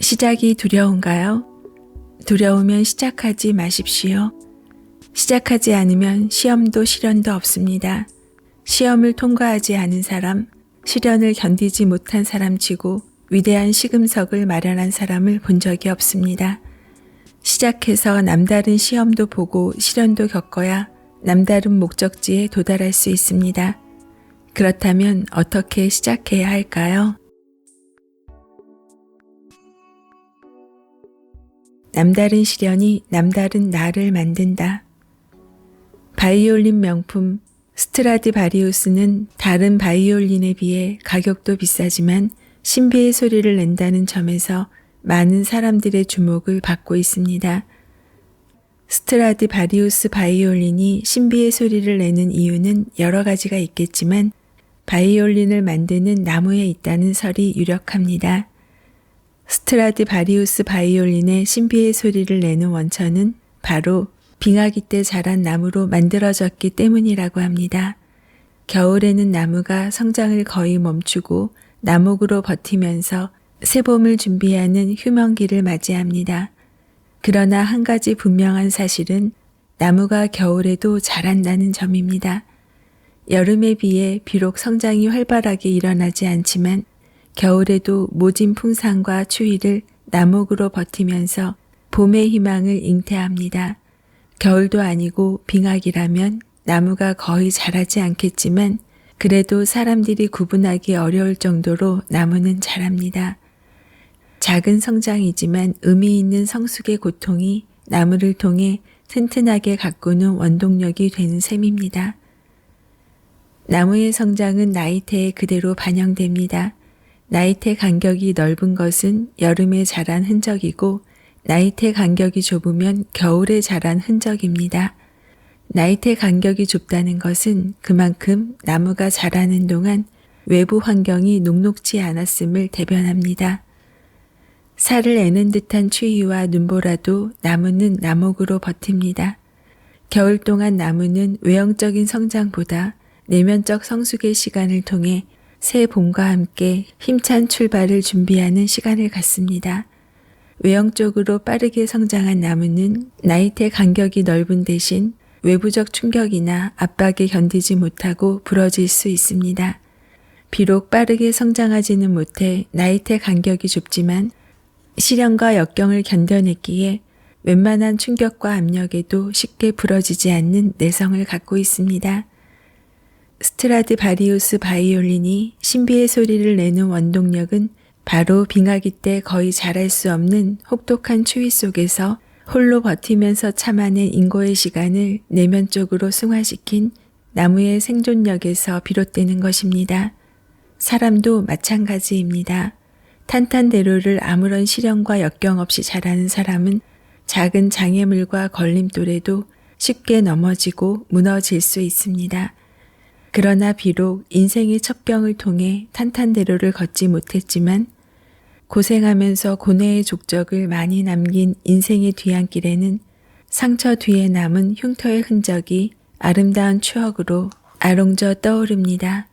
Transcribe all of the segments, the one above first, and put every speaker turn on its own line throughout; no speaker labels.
시작이 두려운가요? 두려우면 시작하지 마십시오. 시작하지 않으면 시험도 시련도 없습니다. 시험을 통과하지 않은 사람, 시련을 견디지 못한 사람치고 위대한 시금석을 마련한 사람을 본 적이 없습니다. 시작해서 남다른 시험도 보고 시련도 겪어야 남다른 목적지에 도달할 수 있습니다. 그렇다면 어떻게 시작해야 할까요? 남다른 시련이 남다른 나를 만든다. 바이올린 명품 스트라디바리우스는 다른 바이올린에 비해 가격도 비싸지만 신비의 소리를 낸다는 점에서 많은 사람들의 주목을 받고 있습니다. 스트라디바리우스 바이올린이 신비의 소리를 내는 이유는 여러 가지가 있겠지만 바이올린을 만드는 나무에 있다는 설이 유력합니다. 스트라디바리우스 바이올린의 신비의 소리를 내는 원천은 바로 빙하기 때 자란 나무로 만들어졌기 때문이라고 합니다. 겨울에는 나무가 성장을 거의 멈추고 나목으로 버티면서 새봄을 준비하는 휴먼기를 맞이합니다. 그러나 한 가지 분명한 사실은 나무가 겨울에도 자란다는 점입니다. 여름에 비해 비록 성장이 활발하게 일어나지 않지만 겨울에도 모진 풍산과 추위를 나목으로 버티면서 봄의 희망을 잉태합니다. 겨울도 아니고 빙하기라면 나무가 거의 자라지 않겠지만 그래도 사람들이 구분하기 어려울 정도로 나무는 자랍니다. 작은 성장이지만 의미 있는 성숙의 고통이 나무를 통해 튼튼하게 가꾸는 원동력이 되는 셈입니다. 나무의 성장은 나이테에 그대로 반영됩니다. 나이테 간격이 넓은 것은 여름에 자란 흔적이고 나이테 간격이 좁으면 겨울에 자란 흔적입니다. 나이테 간격이 좁다는 것은 그만큼 나무가 자라는 동안 외부 환경이 녹록지 않았음을 대변합니다. 살을 애는 듯한 추위와 눈보라도 나무는 나목으로 버팁니다. 겨울 동안 나무는 외형적인 성장보다 내면적 성숙의 시간을 통해 새 봄과 함께 힘찬 출발을 준비하는 시간을 갖습니다. 외형적으로 빠르게 성장한 나무는 나이테 간격이 넓은 대신 외부적 충격이나 압박에 견디지 못하고 부러질 수 있습니다. 비록 빠르게 성장하지는 못해 나이테 간격이 좁지만 시련과 역경을 견뎌냈기에 웬만한 충격과 압력에도 쉽게 부러지지 않는 내성을 갖고 있습니다. 스트라디바리우스 바이올린이 신비의 소리를 내는 원동력은 바로 빙하기 때 거의 자랄 수 없는 혹독한 추위 속에서 홀로 버티면서 참아낸 인고의 시간을 내면적으로 승화시킨 나무의 생존력에서 비롯되는 것입니다. 사람도 마찬가지입니다. 탄탄대로를 아무런 시련과 역경 없이 자라는 사람은 작은 장애물과 걸림돌에도 쉽게 넘어지고 무너질 수 있습니다. 그러나 비록 인생의 첩경을 통해 탄탄대로를 걷지 못했지만 고생하면서 고뇌의 족적을 많이 남긴 인생의 뒤안길에는 상처 뒤에 남은 흉터의 흔적이 아름다운 추억으로 아롱져 떠오릅니다.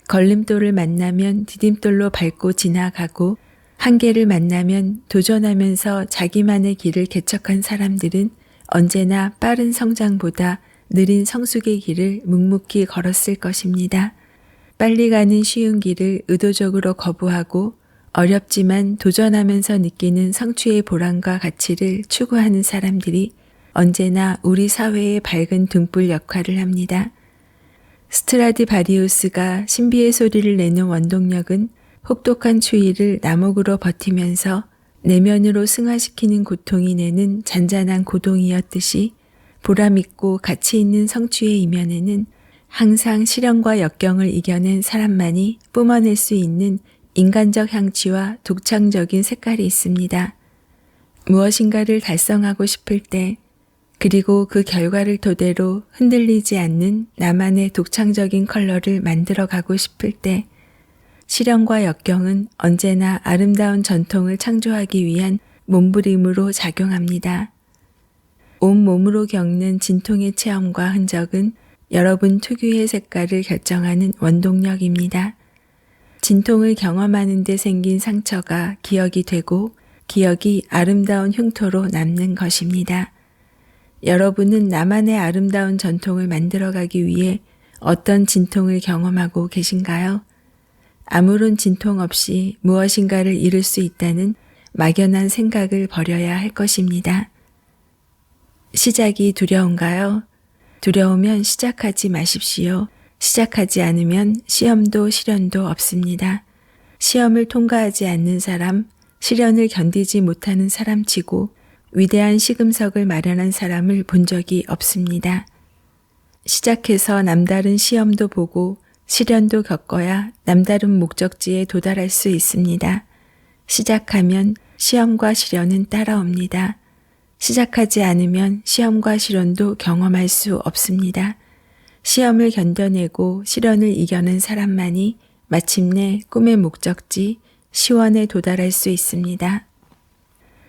걸림돌을 만나면 디딤돌로 밟고 지나가고 한계를 만나면 도전하면서 자기만의 길을 개척한 사람들은 언제나 빠른 성장보다 느린 성숙의 길을 묵묵히 걸었을 것입니다. 빨리 가는 쉬운 길을 의도적으로 거부하고 어렵지만 도전하면서 느끼는 성취의 보람과 가치를 추구하는 사람들이 언제나 우리 사회의 밝은 등불 역할을 합니다. 스트라디바리우스가 신비의 소리를 내는 원동력은 혹독한 추위를 나목으로 버티면서 내면으로 승화시키는 고통이 내는 잔잔한 고동이었듯이 보람있고 가치 있는 성취의 이면에는 항상 시련과 역경을 이겨낸 사람만이 뿜어낼 수 있는 인간적 향취와 독창적인 색깔이 있습니다. 무엇인가를 달성하고 싶을 때 그리고 그 결과를 토대로 흔들리지 않는 나만의 독창적인 컬러를 만들어가고 싶을 때 시련과 역경은 언제나 아름다운 전통을 창조하기 위한 몸부림으로 작용합니다. 온몸으로 겪는 진통의 체험과 흔적은 여러분 특유의 색깔을 결정하는 원동력입니다. 진통을 경험하는 데 생긴 상처가 기억이 되고 기억이 아름다운 흉터로 남는 것입니다. 여러분은 나만의 아름다운 전통을 만들어가기 위해 어떤 진통을 경험하고 계신가요? 아무런 진통 없이 무엇인가를 이룰 수 있다는 막연한 생각을 버려야 할 것입니다. 시작이 두려운가요? 두려우면 시작하지 마십시오. 시작하지 않으면 시험도 시련도 없습니다. 시험을 통과하지 않는 사람, 시련을 견디지 못하는 사람치고 위대한 시금석을 마련한 사람을 본 적이 없습니다. 시작해서 남다른 시험도 보고 시련도 겪어야 남다른 목적지에 도달할 수 있습니다. 시작하면 시험과 시련은 따라옵니다. 시작하지 않으면 시험과 시련도 경험할 수 없습니다. 시험을 견뎌내고 시련을 이겨낸 사람만이 마침내 꿈의 목적지, 시원에 도달할 수 있습니다.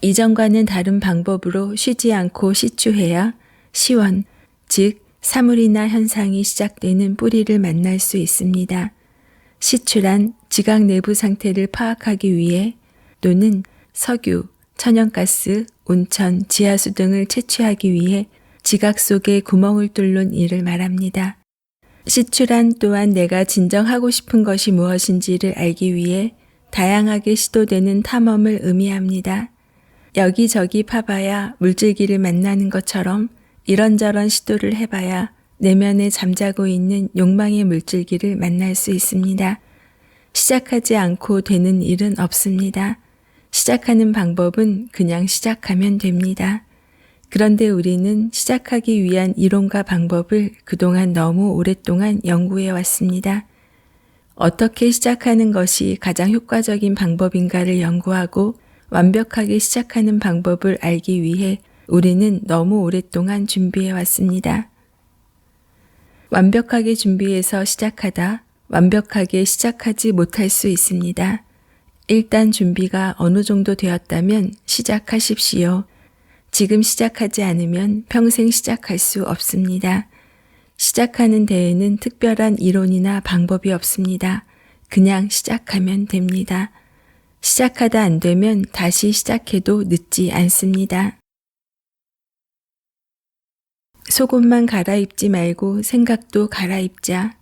이전과는 다른 방법으로 쉬지 않고 시추해야 시원, 즉 사물이나 현상이 시작되는 뿌리를 만날 수 있습니다. 시추란 지각 내부 상태를 파악하기 위해 또는 석유, 천연가스, 온천, 지하수 등을 채취하기 위해 지각 속에 구멍을 뚫는 일을 말합니다. 시추란 또한 내가 진정 하고 싶은 것이 무엇인지를 알기 위해 다양하게 시도되는 탐험을 의미합니다. 여기저기 파봐야 물질기를 만나는 것처럼 이런저런 시도를 해봐야 내면에 잠자고 있는 욕망의 물질기를 만날 수 있습니다. 시작하지 않고 되는 일은 없습니다. 시작하는 방법은 그냥 시작하면 됩니다. 그런데 우리는 시작하기 위한 이론과 방법을 그동안 너무 오랫동안 연구해 왔습니다. 어떻게 시작하는 것이 가장 효과적인 방법인가를 연구하고 완벽하게 시작하는 방법을 알기 위해 우리는 너무 오랫동안 준비해 왔습니다. 완벽하게 준비해서 시작하다 완벽하게 시작하지 못할 수 있습니다. 일단 준비가 어느 정도 되었다면 시작하십시오. 지금 시작하지 않으면 평생 시작할 수 없습니다. 시작하는 데에는 특별한 이론이나 방법이 없습니다. 그냥 시작하면 됩니다. 시작하다 안 되면 다시 시작해도 늦지 않습니다. 속옷만 갈아입지 말고 생각도 갈아입자.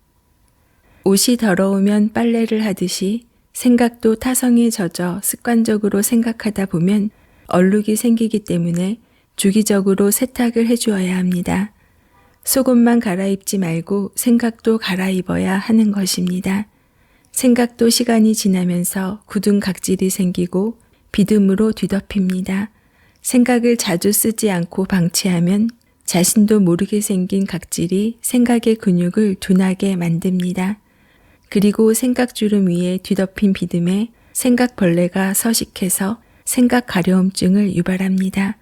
옷이 더러우면 빨래를 하듯이 생각도 타성에 젖어 습관적으로 생각하다 보면 얼룩이 생기기 때문에 주기적으로 세탁을 해주어야 합니다. 속옷만 갈아입지 말고 생각도 갈아입어야 하는 것입니다. 생각도 시간이 지나면서 굳은 각질이 생기고 비듬으로 뒤덮입니다. 생각을 자주 쓰지 않고 방치하면 자신도 모르게 생긴 각질이 생각의 근육을 둔하게 만듭니다. 그리고 생각주름 위에 뒤덮인 비듬에 생각벌레가 서식해서 생각 가려움증을 유발합니다.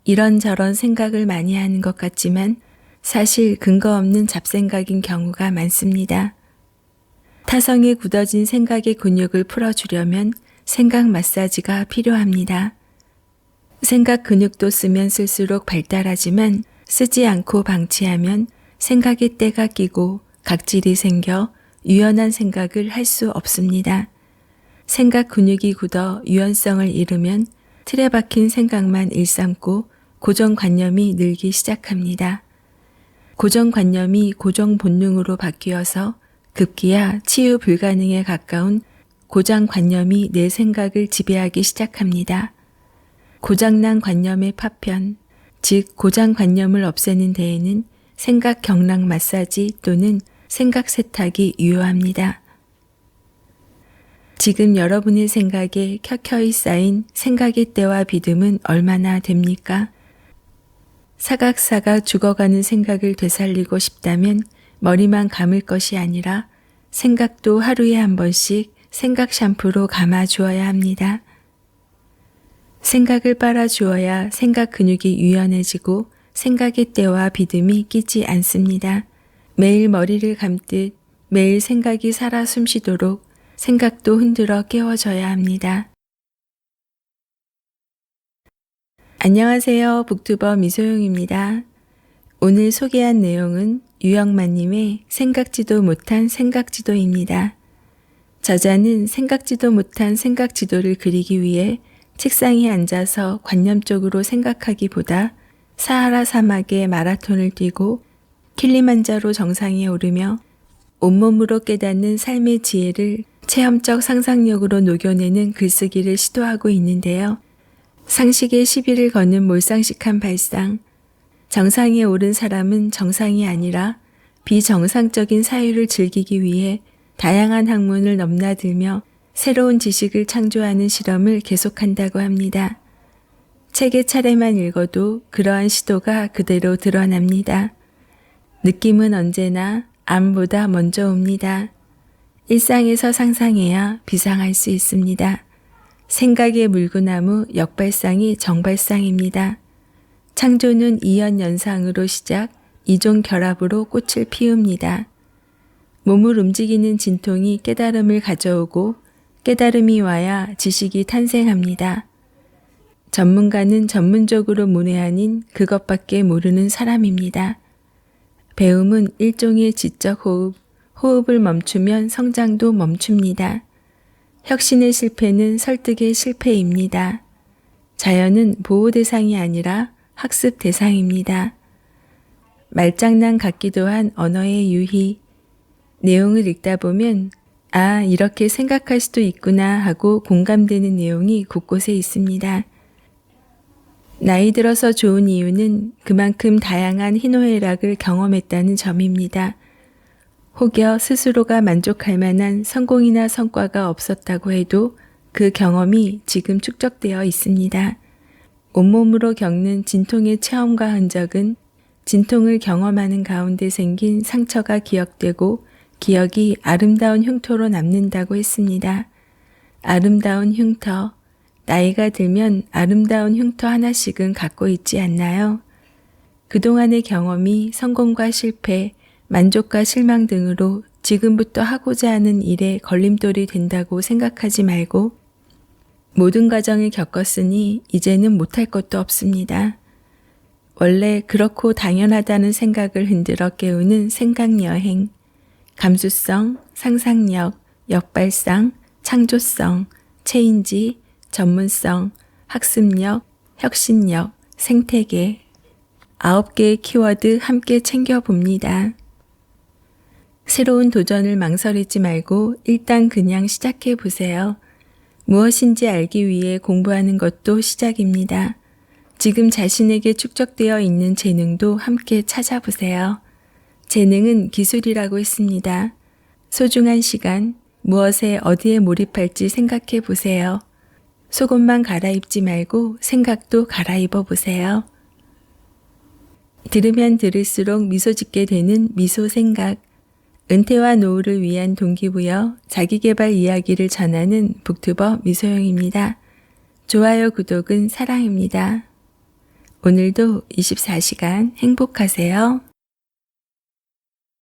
이런저런 생각을 많이 하는 것 같지만 사실 근거 없는 잡생각인 경우가 많습니다. 타성에 굳어진 생각의 근육을 풀어주려면 생각 마사지가 필요합니다. 생각 근육도 쓰면 쓸수록 발달하지만 쓰지 않고 방치하면 생각의 때가 끼고 각질이 생겨 유연한 생각을 할 수 없습니다. 생각 근육이 굳어 유연성을 잃으면 틀에 박힌 생각만 일삼고 고정관념이 늘기 시작합니다. 고정관념이 고정 본능으로 바뀌어서 급기야 치유 불가능에 가까운 고정관념이 내 생각을 지배하기 시작합니다. 고장난 관념의 파편, 즉 고정관념을 없애는 데에는 생각 경락 마사지 또는 생각 세탁이 유효합니다. 지금 여러분의 생각에 켜켜이 쌓인 생각의 때와 비듬은 얼마나 됩니까? 사각사각 죽어가는 생각을 되살리고 싶다면 머리만 감을 것이 아니라 생각도 하루에 한 번씩 생각 샴푸로 감아 주어야 합니다. 생각을 빨아 주어야 생각 근육이 유연해지고 생각의 때와 비듬이 끼지 않습니다. 매일 머리를 감듯 매일 생각이 살아 숨쉬도록 생각도 흔들어 깨워줘야 합니다. 안녕하세요. 북튜버 미소영입니다. 오늘 소개한 내용은 유영만님의 생각지도 못한 생각지도입니다. 저자는 생각지도 못한 생각지도를 그리기 위해 책상에 앉아서 관념적으로 생각하기보다 사하라 사막의 마라톤을 뛰고 킬리만자로 정상에 오르며 온몸으로 깨닫는 삶의 지혜를 체험적 상상력으로 녹여내는 글쓰기를 시도하고 있는데요. 상식의 시비를 거는 몰상식한 발상. 정상에 오른 사람은 정상이 아니라 비정상적인 사유를 즐기기 위해 다양한 학문을 넘나들며 새로운 지식을 창조하는 실험을 계속한다고 합니다. 책의 차례만 읽어도 그러한 시도가 그대로 드러납니다. 느낌은 언제나 암보다 먼저 옵니다. 일상에서 상상해야 비상할 수 있습니다. 생각의 물구나무 역발상이 정발상입니다. 창조는 이연연상으로 시작, 이종 결합으로 꽃을 피웁니다. 몸을 움직이는 진통이 깨달음을 가져오고 깨달음이 와야 지식이 탄생합니다. 전문가는 전문적으로 문외한인 그것밖에 모르는 사람입니다. 배움은 일종의 지적 호흡, 호흡을 멈추면 성장도 멈춥니다. 혁신의 실패는 설득의 실패입니다. 자연은 보호 대상이 아니라 학습 대상입니다. 말장난 같기도 한 언어의 유희. 내용을 읽다 보면 아, 이렇게 생각할 수도 있구나 하고 공감되는 내용이 곳곳에 있습니다. 나이 들어서 좋은 이유는 그만큼 다양한 희노애락을 경험했다는 점입니다. 혹여 스스로가 만족할 만한 성공이나 성과가 없었다고 해도 그 경험이 지금 축적되어 있습니다. 온몸으로 겪는 진통의 체험과 흔적은 진통을 경험하는 가운데 생긴 상처가 기억되고 기억이 아름다운 흉터로 남는다고 했습니다. 아름다운 흉터. 나이가 들면 아름다운 흉터 하나씩은 갖고 있지 않나요? 그동안의 경험이 성공과 실패, 만족과 실망 등으로 지금부터 하고자 하는 일에 걸림돌이 된다고 생각하지 말고 모든 과정을 겪었으니 이제는 못할 것도 없습니다. 원래 그렇고 당연하다는 생각을 흔들어 깨우는 생각여행, 감수성, 상상력, 역발상, 창조성, 체인지, 전문성, 학습력, 혁신력, 생태계 9개의 키워드 함께 챙겨봅니다. 새로운 도전을 망설이지 말고 일단 그냥 시작해 보세요. 무엇인지 알기 위해 공부하는 것도 시작입니다. 지금 자신에게 축적되어 있는 재능도 함께 찾아보세요. 재능은 기술이라고 했습니다. 소중한 시간, 무엇에 어디에 몰입할지 생각해 보세요. 속옷만 갈아입지 말고 생각도 갈아입어 보세요. 들으면 들을수록 미소 짓게 되는 미소 생각. 은퇴와 노후를 위한 동기부여, 자기계발 이야기를 전하는 북튜버 미소영입니다. 좋아요, 구독은 사랑입니다. 오늘도 24시간 행복하세요.